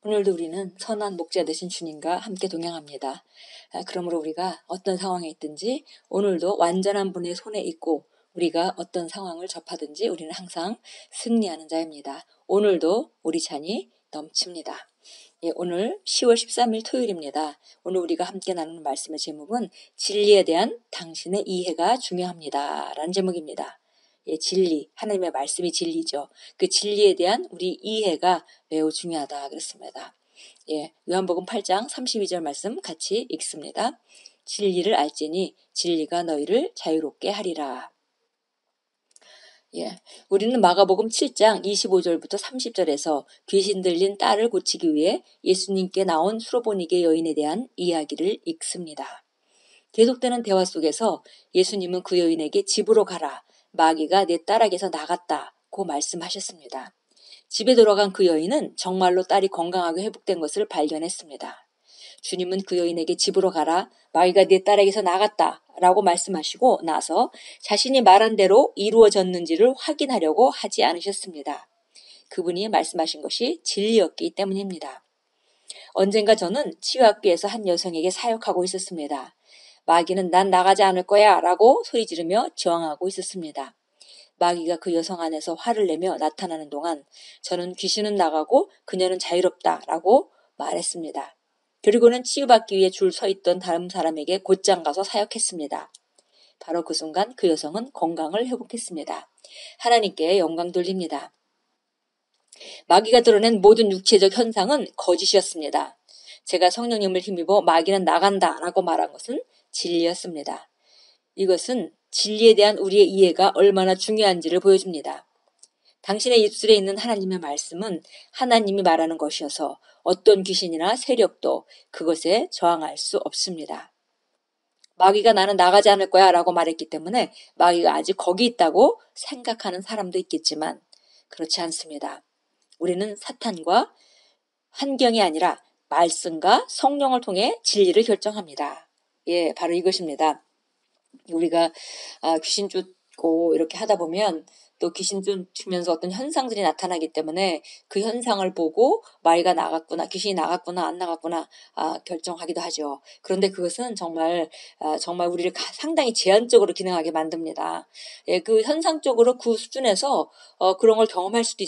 오늘도 우리는 선한 목자 되신 주님과 함께 동행합니다. 그러므로 우리가 어떤 상황에 있든지 오늘도 완전한 분의 손에 있고 우리가 어떤 상황을 접하든지 우리는 항상 승리하는 자입니다. 오늘도 우리 찬이 넘칩니다. 오늘 10월 13일 토요일입니다. 오늘 우리가 함께 나누는 말씀의 제목은 진리에 대한 당신의 이해가 중요합니다. 라는 제목입니다. 진리, 하나님의 말씀이 진리죠. 그 진리에 대한 우리 이해가 매우 중요하다 그랬습니다. 요한복음 8장 32절 말씀 같이 읽습니다. 진리를 알지니 진리가 너희를 자유롭게 하리라. 우리는 마가복음 7장 25절부터 30절에서 귀신 들린 딸을 고치기 위해 예수님께 나온 수로보니게 여인에 대한 이야기를 읽습니다. 계속되는 대화 속에서 예수님은 그 여인에게 집으로 가라. 마귀가 내 딸에게서 나갔다고 말씀하셨습니다. 집에 돌아간 그 여인은 정말로 딸이 건강하게 회복된 것을 발견했습니다. 주님은 그 여인에게 집으로 가라. 마귀가 내 딸에게서 나갔다. 라고 말씀하시고 나서 자신이 말한 대로 이루어졌는지를 확인하려고 하지 않으셨습니다. 그분이 말씀하신 것이 진리였기 때문입니다. 언젠가 저는 치유학교에서 한 여성에게 사역하고 있었습니다. 마귀는 난 나가지 않을 거야 라고 소리 지르며 저항하고 있었습니다. 마귀가 그 여성 안에서 화를 내며 나타나는 동안 저는 귀신은 나가고 그녀는 자유롭다 라고 말했습니다. 그리고는 치유받기 위해 줄 서 있던 다른 사람에게 곧장 가서 사역했습니다. 바로 그 순간 그 여성은 건강을 회복했습니다. 하나님께 영광 돌립니다. 마귀가 드러낸 모든 육체적 현상은 거짓이었습니다. 제가 성령님을 힘입어 마귀는 나간다 라고 말한 것은 진리였습니다. 이것은 진리에 대한 우리의 이해가 얼마나 중요한지를 보여줍니다. 당신의 입술에 있는 하나님의 말씀은 하나님이 말하는 것이어서 어떤 귀신이나 세력도 그것에 저항할 수 없습니다. 마귀가 나는 나가지 않을 거야 라고 말했기 때문에 마귀가 아직 거기 있다고 생각하는 사람도 있겠지만 그렇지 않습니다. 우리는 사탄과 환경이 아니라 말씀과 성령을 통해 진리를 결정합니다. 바로 이것입니다. 우리가 귀신 쫓고 이렇게 하다 보면 또 귀신 쫓으면서 어떤 현상들이 나타나기 때문에 그 현상을 보고 마귀가 나갔구나, 귀신이 나갔구나, 안 나갔구나 결정하기도 하죠. 그런데 그것은 정말 우리를 상당히 제한적으로 기능하게 만듭니다. 그 현상적으로 그 수준에서 그런 걸 경험할 수도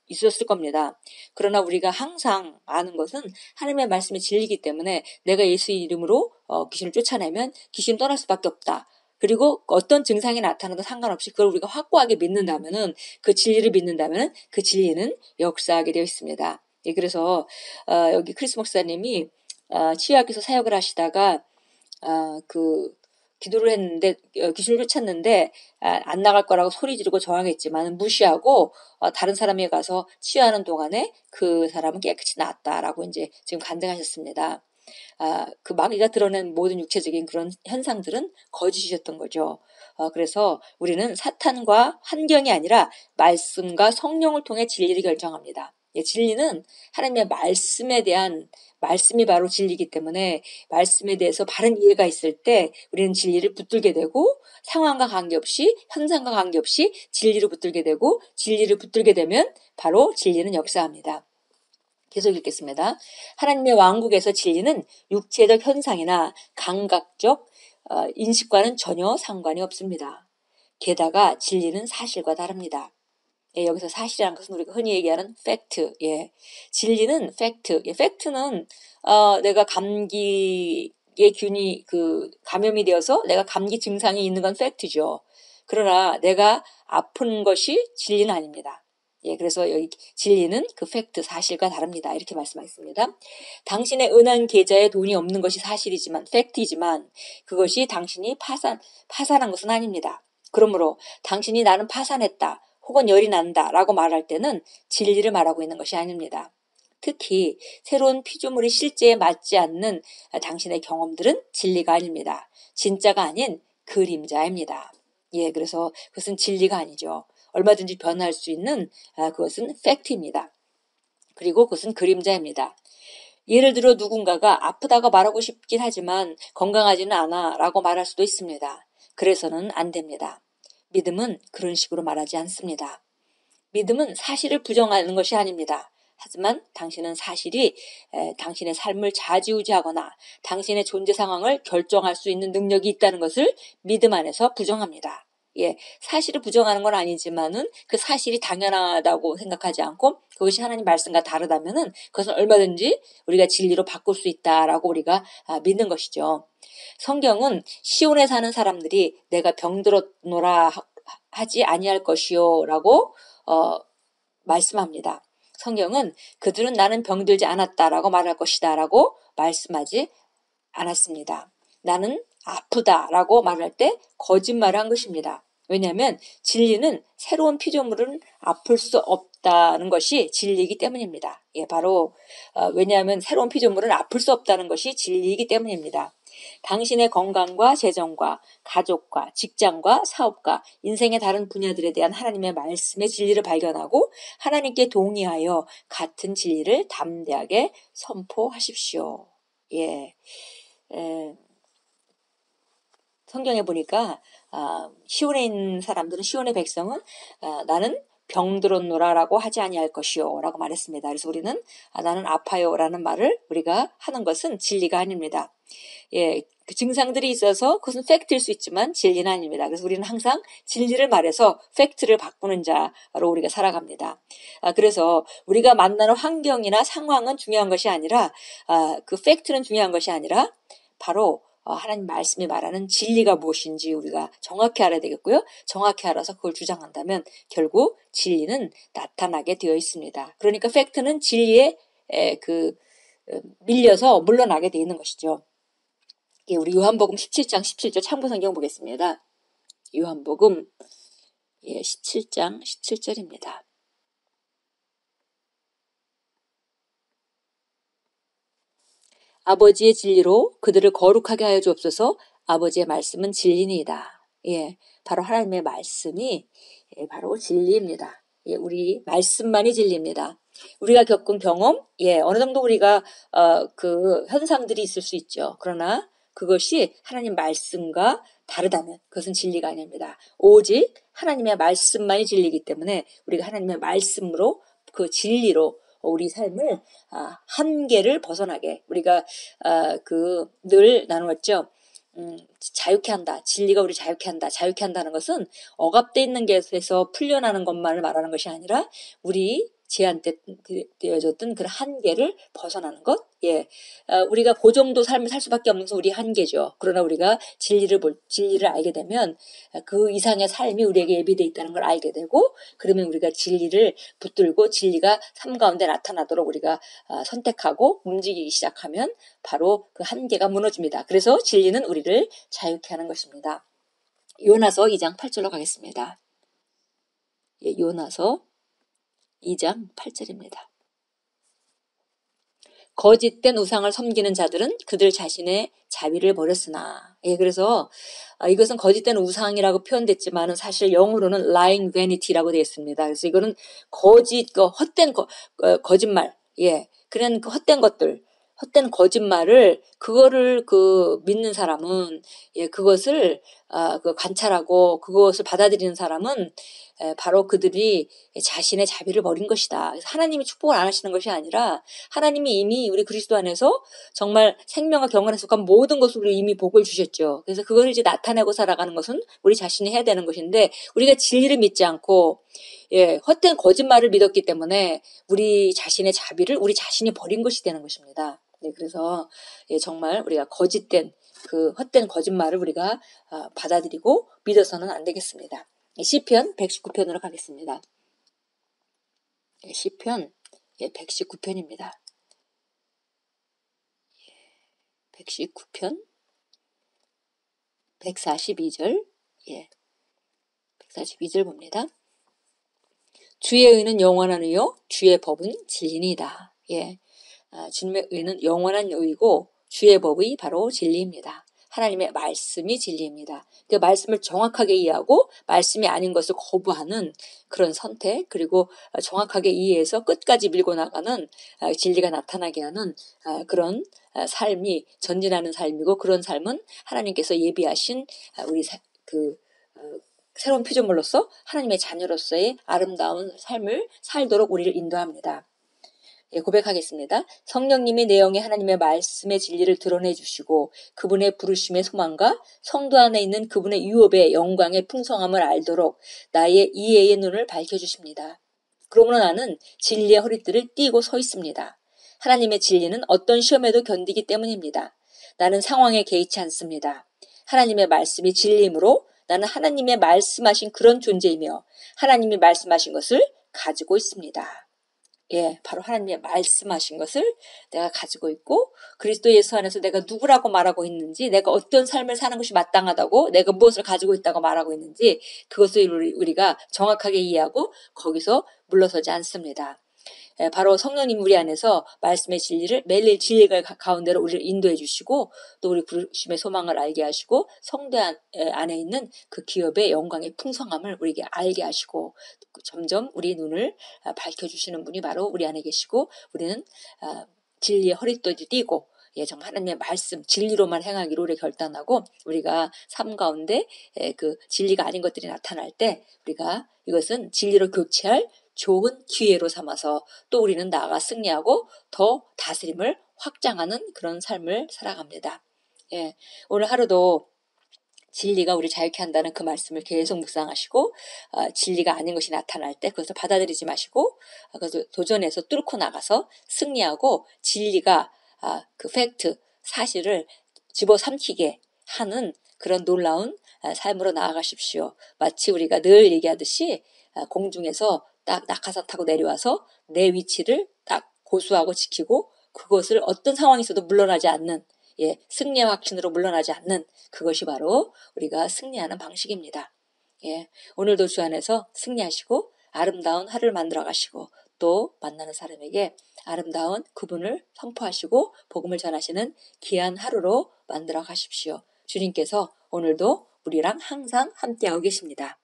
있었을 겁니다. 그러나 우리가 항상 아는 것은 하나님의 말씀이 진리이기 때문에 내가 예수의 이름으로 귀신을 쫓아내면 귀신이 떠날 수밖에 없다. 그리고 어떤 증상이 나타나도 상관없이 그걸 우리가 확고하게 믿는다면은 그 진리를 믿는다면은 그 진리는 역사하게 되어 있습니다. 그래서 여기 크리스 목사님이 치유학교에서 사역을 하시다가 기도를 했는데 귀신을 쫓았는데 안 나갈 거라고 소리 지르고 저항했지만 무시하고 다른 사람이 가서 치유하는 동안에 그 사람은 깨끗이 나았다라고 이제 지금 간증하셨습니다. 그 마귀가 드러낸 모든 육체적인 그런 현상들은 거짓이었던 거죠. 그래서 우리는 사탄과 환경이 아니라 말씀과 성령을 통해 진리를 결정합니다. 진리는 하나님의 말씀에 대한 말씀이 바로 진리이기 때문에 말씀에 대해서 바른 이해가 있을 때 우리는 진리를 붙들게 되고 상황과 관계없이 현상과 관계없이 진리를 붙들게 되고 진리를 붙들게 되면 바로 진리는 역사합니다. 계속 읽겠습니다. 하나님의 왕국에서 진리는 육체적 현상이나 감각적 인식과는 전혀 상관이 없습니다. 게다가 진리는 사실과 다릅니다. 여기서 사실이라는 것은 우리가 흔히 얘기하는 팩트. 진리는 팩트. 팩트는 내가 감기의 균이 감염이 되어서 내가 감기 증상이 있는 건 팩트죠. 그러나 내가 아픈 것이 진리는 아닙니다. 그래서 여기 진리는 그 팩트, 사실과 다릅니다. 이렇게 말씀하셨습니다. 당신의 은행 계좌에 돈이 없는 것이 사실이지만, 팩트이지만 그것이 당신이 파산한 것은 아닙니다. 그러므로 당신이 나는 파산했다, 혹은 열이 난다 라고 말할 때는 진리를 말하고 있는 것이 아닙니다. 특히 새로운 피조물이 실제에 맞지 않는 당신의 경험들은 진리가 아닙니다. 진짜가 아닌 그림자입니다. 그래서 그것은 진리가 아니죠. 얼마든지 변할 수 있는 그것은 팩트입니다. 그리고 그것은 그림자입니다. 예를 들어 누군가가 아프다고 말하고 싶긴 하지만 건강하지는 않아 라고 말할 수도 있습니다. 그래서는 안 됩니다. 믿음은 그런 식으로 말하지 않습니다. 믿음은 사실을 부정하는 것이 아닙니다. 하지만 당신은 사실이 당신의 삶을 좌지우지하거나 당신의 존재 상황을 결정할 수 있는 능력이 있다는 것을 믿음 안에서 부정합니다. 예, 사실을 부정하는 건 아니지만은 그 사실이 당연하다고 생각하지 않고 그것이 하나님 말씀과 다르다면은 그것은 얼마든지 우리가 진리로 바꿀 수 있다라고 우리가 믿는 것이죠. 성경은 시온에 사는 사람들이 내가 병들었노라 하지 아니할 것이요라고 말씀합니다. 성경은 그들은 나는 병들지 않았다라고 말할 것이다라고 말씀하지 않았습니다. 나는 아프다라고 말할 때 거짓말을 한 것입니다. 왜냐하면 진리는 새로운 피조물은 아플 수 없다는 것이 진리이기 때문입니다. 예, 바로 왜냐하면 새로운 피조물은 아플 수 없다는 것이 진리이기 때문입니다. 당신의 건강과 재정과 가족과 직장과 사업과 인생의 다른 분야들에 대한 하나님의 말씀의 진리를 발견하고 하나님께 동의하여 같은 진리를 담대하게 선포하십시오. 예. 성경에 보니까 시온에 있는 사람들은 시온의 백성은 나는 병들었노라라고 하지 아니할 것이요 라고 말했습니다. 그래서 우리는 나는 아파요 라는 말을 우리가 하는 것은 진리가 아닙니다. 예, 그 증상들이 있어서 그것은 팩트일 수 있지만 진리는 아닙니다. 그래서 우리는 항상 진리를 말해서 팩트를 바꾸는 자로 우리가 살아갑니다. 그래서 우리가 만나는 환경이나 상황은 중요한 것이 아니라 그 팩트는 중요한 것이 아니라 바로 하나님 말씀이 말하는 진리가 무엇인지 우리가 정확히 알아야 되겠고요. 정확히 알아서 그걸 주장한다면 결국 진리는 나타나게 되어 있습니다. 그러니까 팩트는 진리에 밀려서 물러나게 되어 있는 것이죠. 예, 우리 요한복음 17장 17절 참고성경 보겠습니다. 요한복음 17장 17절입니다. 아버지의 진리로 그들을 거룩하게 하여 주옵소서. 아버지의 말씀은 진리니이다. 예, 바로 하나님의 말씀이 바로 진리입니다. 예, 우리 말씀만이 진리입니다. 우리가 겪은 경험, 어느 정도 우리가 그 현상들이 있을 수 있죠. 그러나 그것이 하나님 말씀과 다르다면 그것은 진리가 아닙니다. 오직 하나님의 말씀만이 진리이기 때문에 우리가 하나님의 말씀으로 그 진리로 우리 삶을 한계를 벗어나게 우리가 늘 나누었죠. 자유케 한다. 진리가 우리 자유케 한다. 자유케 한다는 것은 억압돼 있는 것에서 풀려나는 것만을 말하는 것이 아니라 우리 제한되어졌던 그런 한계를 벗어나는 것. 예, 우리가 그 정도 삶을 살 수밖에 없는 것은 우리 한계죠. 그러나 우리가 진리를 알게 되면 그 이상의 삶이 우리에게 예비되어 있다는 걸 알게 되고 그러면 우리가 진리를 붙들고 진리가 삶 가운데 나타나도록 우리가 선택하고 움직이기 시작하면 바로 그 한계가 무너집니다. 그래서 진리는 우리를 자유케 하는 것입니다. 요나서 2장 8절로 가겠습니다. 예, 요나서 2장 8절입니다. 거짓된 우상을 섬기는 자들은 그들 자신의 자비를 버렸으나. 예, 그래서 이것은 거짓된 우상이라고 표현됐지만은 사실 영어로는 lying vanity라고 되어 있습니다. 그래서 이거는 헛된 거짓말. 예, 그런 헛된 것들. 헛된 거짓말을 그거를 믿는 사람은 그것을 관찰하고 그것을 받아들이는 사람은 바로 그들이 자신의 자비를 버린 것이다. 하나님이 축복을 안 하시는 것이 아니라 하나님이 이미 우리 그리스도 안에서 정말 생명과 경건에 속한 모든 것으로 이미 복을 주셨죠. 그래서 그걸 이제 나타내고 살아가는 것은 우리 자신이 해야 되는 것인데 우리가 진리를 믿지 않고 헛된 거짓말을 믿었기 때문에 우리 자신의 자비를 우리 자신이 버린 것이 되는 것입니다. 그래서 정말 우리가 거짓된 헛된 거짓말을 우리가 받아들이고 믿어서는 안 되겠습니다. 시편 119편으로 가겠습니다. 시편 119편입니다. 119편 142절 142절 봅니다. 주의 의는 영원한 의요 주의 법은 진리니이다. 주님의 의는 영원한 의이고 주의 법이 바로 진리입니다. 하나님의 말씀이 진리입니다. 그 말씀을 정확하게 이해하고 말씀이 아닌 것을 거부하는 그런 선택 그리고 정확하게 이해해서 끝까지 밀고 나가는 진리가 나타나게 하는 그런 삶이 전진하는 삶이고 그런 삶은 하나님께서 예비하신 우리 새로운 피조물로서 하나님의 자녀로서의 아름다운 삶을 살도록 우리를 인도합니다. 예, 고백하겠습니다. 성령님이 내 영에 하나님의 말씀의 진리를 드러내 주시고 그분의 부르심의 소망과 성도 안에 있는 그분의 유업의 영광의 풍성함을 알도록 나의 이해의 눈을 밝혀주십니다. 그러므로 나는 진리의 허리띠를 띠고 서 있습니다. 하나님의 진리는 어떤 시험에도 견디기 때문입니다. 나는 상황에 개의치 않습니다. 하나님의 말씀이 진리이므로 나는 하나님의 말씀하신 그런 존재이며 하나님이 말씀하신 것을 가지고 있습니다. 예, 바로 하나님의 말씀하신 것을 내가 가지고 있고 그리스도 예수 안에서 내가 누구라고 말하고 있는지, 내가 어떤 삶을 사는 것이 마땅하다고, 내가 무엇을 가지고 있다고 말하고 있는지 그것을 우리가 정확하게 이해하고 거기서 물러서지 않습니다. 예, 바로 성령님 우리 안에서 말씀의 진리를 매일 진리가 가운데로 우리를 인도해 주시고 또 우리 부르심의 소망을 알게 하시고 성도 안에 있는 그 기업의 영광의 풍성함을 우리에게 알게 하시고 점점 우리 눈을 밝혀주시는 분이 바로 우리 안에 계시고 우리는 진리의 허리띠를 띠고 예, 정말 하나님의 말씀, 진리로만 행하기로 우리 결단하고 우리가 삶 가운데 그 진리가 아닌 것들이 나타날 때 우리가 이것은 진리로 교체할 좋은 기회로 삼아서 또 우리는 나아가 승리하고 더 다스림을 확장하는 그런 삶을 살아갑니다. 예, 오늘 하루도 진리가 우리 자유케 한다는 그 말씀을 계속 묵상하시고 진리가 아닌 것이 나타날 때 그것을 받아들이지 마시고 그것을 도전해서 뚫고 나가서 승리하고 진리가 그 팩트, 사실을 집어삼키게 하는 그런 놀라운 삶으로 나아가십시오. 마치 우리가 늘 얘기하듯이 공중에서 딱 낙하산 타고 내려와서 내 위치를 딱 고수하고 지키고 그것을 어떤 상황에서도 물러나지 않는 예, 승리의 확신으로 물러나지 않는 그것이 바로 우리가 승리하는 방식입니다. 예, 오늘도 주 안에서 승리하시고 아름다운 하루를 만들어 가시고 또 만나는 사람에게 아름다운 그분을 선포하시고 복음을 전하시는 귀한 하루로 만들어 가십시오. 주님께서 오늘도 우리랑 항상 함께하고 계십니다.